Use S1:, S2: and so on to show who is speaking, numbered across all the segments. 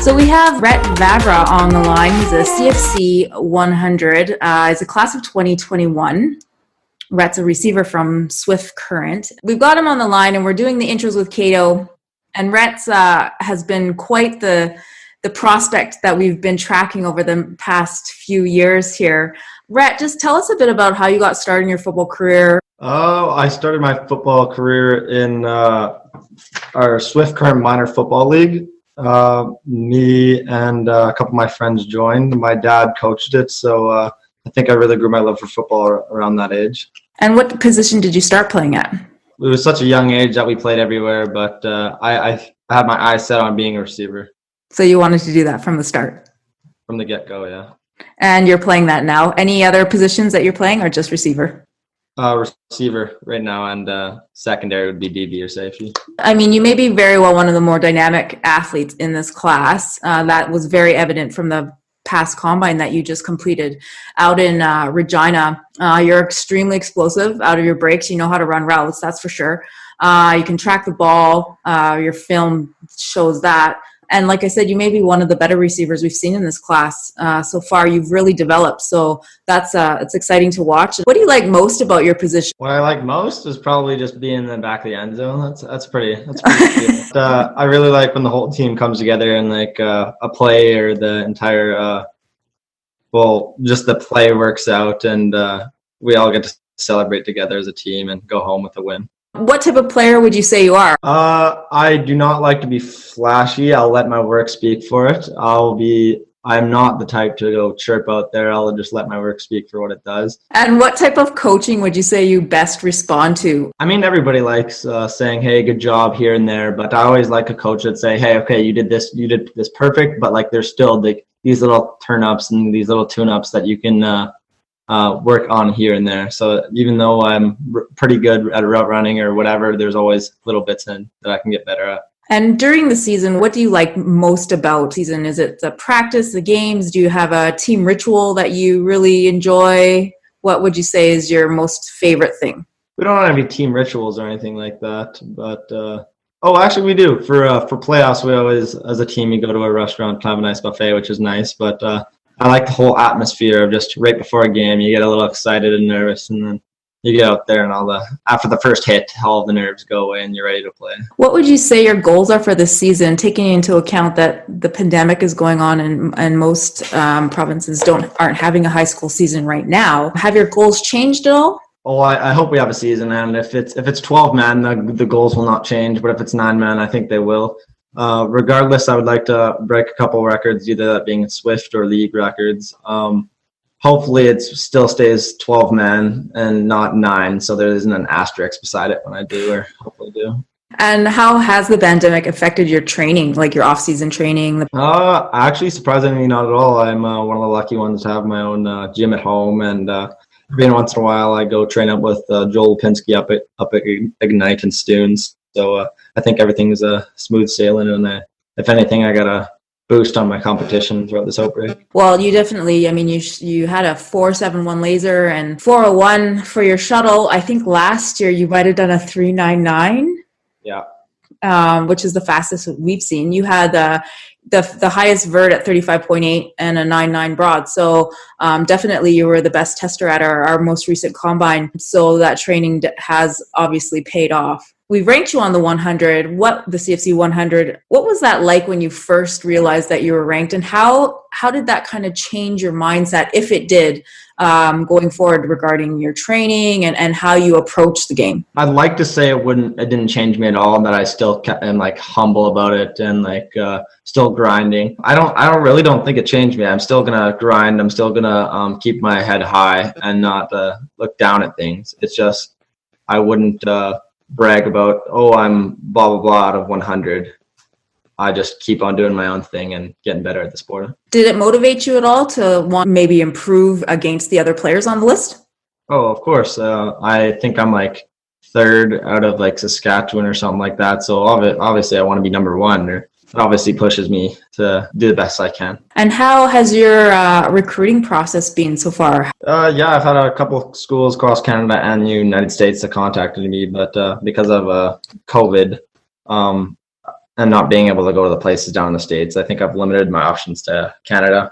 S1: So we have Rhett Vavra on the line. He's a CFC100. He's a class of 2021. Rhett's a receiver from Swift Current. We've got him on the line, and we're doing the intros with Kato. And Rhett's has been quite the prospect that we've been tracking over the past few years here. Rhett, just tell us a bit about how you got started in your football career.
S2: Oh, I started my football career in our Swift Current Minor Football League. Me and a couple of my friends joined. My dad coached it, so I think I really grew my love for football around that age.
S1: And what position did you start playing at?
S2: It was such a young age that we played everywhere, but I had my eyes set on being a receiver.
S1: So you wanted to do that from the start?
S2: From the get-go, yeah.
S1: And you're playing that now. Any other positions that you're playing, or just receiver?
S2: Receiver right now, and secondary would be DB or safety.
S1: I mean, you may be very well one of the more dynamic athletes in this class. That was very evident from the past combine that you just completed out in Regina. You're extremely explosive out of your breaks. You know how to run routes, that's for sure. You can track the ball. Your film shows that. And like I said, you may be one of the better receivers we've seen in this class so far. You've really developed, so that's it's exciting to watch. What do you like most about your position?
S2: What I like most is probably just being in the back of the end zone. That's pretty cute. I really like when the whole team comes together and like a play or the entire just the play works out, and we all get to celebrate together as a team and go home with a win.
S1: What type of player would you say you are?
S2: I do not like to be flashy. I'll let my work speak for it. I'm not the type to go chirp out there. I'll just let my work speak for what it does.
S1: And what type of coaching would you say you best respond to?
S2: I mean, everybody likes saying, hey, good job here and there, but I always like a coach that say, hey, okay, you did this perfect, but like there's still these little turn-ups and these little tune-ups that you can work on here and there. So even though I'm pretty good at route running or whatever, there's always little bits in that I can get better at.
S1: And during the season, what do you like most about season? Is it the practice, the games? Do you have a team ritual that you really enjoy? What would you say is your most favorite thing?
S2: We don't have any team rituals or anything like that, but actually we do. For playoffs, we always, as a team, you go to a restaurant, have a nice buffet, which is nice, but I like the whole atmosphere of just right before a game, you get a little excited and nervous, and then you get out there and after the first hit, all of the nerves go away and you're ready to play. What
S1: would you say your goals are for this season, taking into account that the pandemic is going on and most provinces aren't having a high school season right now? Have your goals changed at all?
S2: Oh, I hope we have a season, and if it's 12 men, the goals will not change, but if it's 9 men, I think they will. Regardless, I would like to break a couple records, either that being Swift or league records. Hopefully it still stays 12 men and not 9, so there isn't an asterisk beside it when I do, or hopefully do.
S1: And how has the pandemic affected your training, like your off-season training?
S2: Actually, surprisingly, not at all. I'm one of the lucky ones to have my own gym at home, and every once in a while I go train up with Joel Pinsky up at Ignite and Stoons. So I think everything's smooth sailing, and if anything, I got a boost on my competition throughout this outbreak.
S1: Well, you definitely, I mean, you had a 4.71 laser and 4.01 for your shuttle. I think last year you might have done a 3.99.
S2: Yeah.
S1: Which is the fastest we've seen. You had the highest vert at 35.8 and a 9.9 broad. So definitely you were the best tester at our most recent combine. So that training has obviously paid off. We ranked you on the 100, the CFC 100. What was that like when you first realized that you were ranked, and how did that kind of change your mindset, if it did, going forward regarding your training and how you approach the game?
S2: I'd like to say it didn't change me at all, that I still am like humble about it and like still grinding. I really don't think it changed me. I'm still gonna grind. I'm still gonna keep my head high and not look down at things. It's just I wouldn't brag about, I'm blah blah blah out of 100. I just keep on doing my own thing and getting better at the sport.
S1: Did it motivate you at all to want to maybe improve against the other players on the list?
S2: Oh, of course. I think I'm like 3rd out of like Saskatchewan or something like that. So obviously I want to be number 1. It obviously pushes me to do the best I can.
S1: And how has your recruiting process been so far?
S2: Yeah, I've had a couple of schools across Canada and the United States that contacted me, but because of COVID, and not being able to go to the places down in the States, I think I've limited my options to Canada.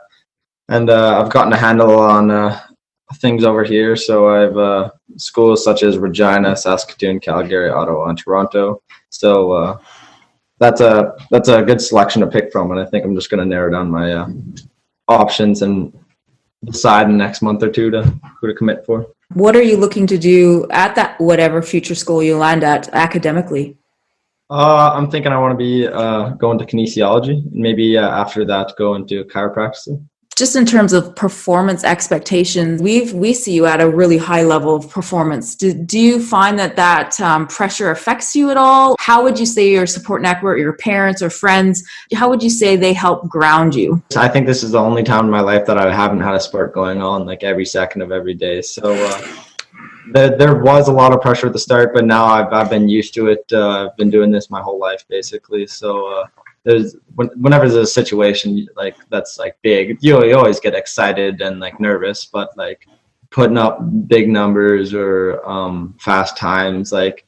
S2: And I've gotten a handle on things over here. So I've schools such as Regina, Saskatoon, Calgary, Ottawa, and Toronto. So that's a good selection to pick from, and I think I'm just going to narrow down my options and decide in the next month or two to who to commit for.
S1: What are you looking to do at that whatever future school you land at academically?
S2: I'm thinking I want to be going to kinesiology, and maybe after that go into chiropractic.
S1: Just in terms of performance expectations, we see you at a really high level of performance. Do you find that pressure affects you at all? How would you say your support network, your parents or friends, how would you say they help ground you?
S2: I think this is the only time in my life that I haven't had a sport going on like every second of every day. So there was a lot of pressure at the start, but now I've been used to it. I've been doing this my whole life basically. So whenever there's a situation like that's like big, you always get excited and like nervous, but like putting up big numbers or fast times, like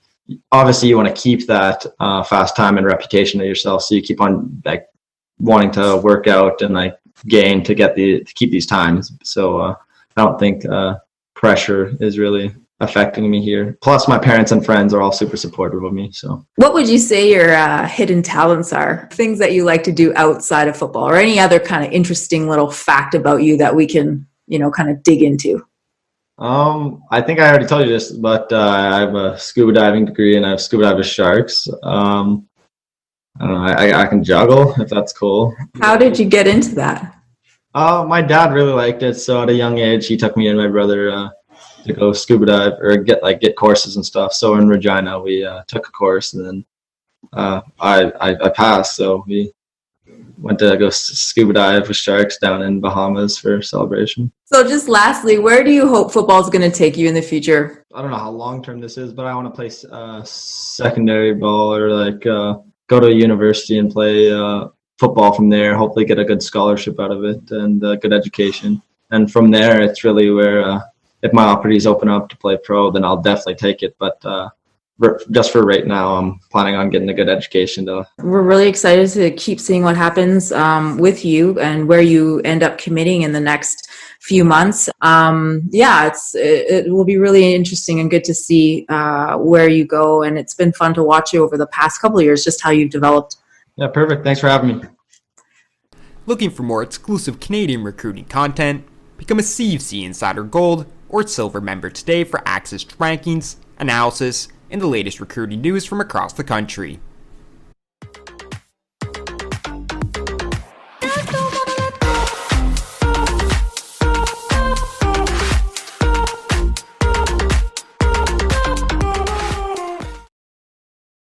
S2: obviously you want to keep that fast time and reputation of yourself, so you keep on like wanting to work out and like gain to keep these times. So I don't think pressure is really affecting me here. Plus my parents and friends are all super supportive of me. So
S1: what would you say your hidden talents are? Things that you like to do outside of football, or any other kind of interesting little fact about you that we can, kind of dig into?
S2: I think I already told you this, but I have a scuba diving degree and I've scuba dived with sharks. I don't know, I can juggle, if that's cool.
S1: How did you get into that?
S2: My dad really liked it, so at a young age he took me and my brother to go scuba dive or get courses and stuff. So in Regina we took a course, and then I passed, so we went to go scuba dive with sharks down in Bahamas for celebration. So
S1: just lastly, where do you hope football is going to take you in the future?
S2: I don't know how long term this is, but I want to play secondary ball, or like go to a university and play football from there, hopefully get a good scholarship out of it and a good education. And from there it's really where if my opportunities open up to play pro, then I'll definitely take it. But just for right now, I'm planning on getting a good education. We're
S1: really excited to keep seeing what happens with you and where you end up committing in the next few months. It will be really interesting and good to see where you go. And it's been fun to watch you over the past couple of years, just how you've developed.
S2: Yeah, perfect. Thanks for having me.
S3: Looking for more exclusive Canadian recruiting content? Become a CFC Insider Gold or Silver member today for access to rankings, analysis, and the latest recruiting news from across the country.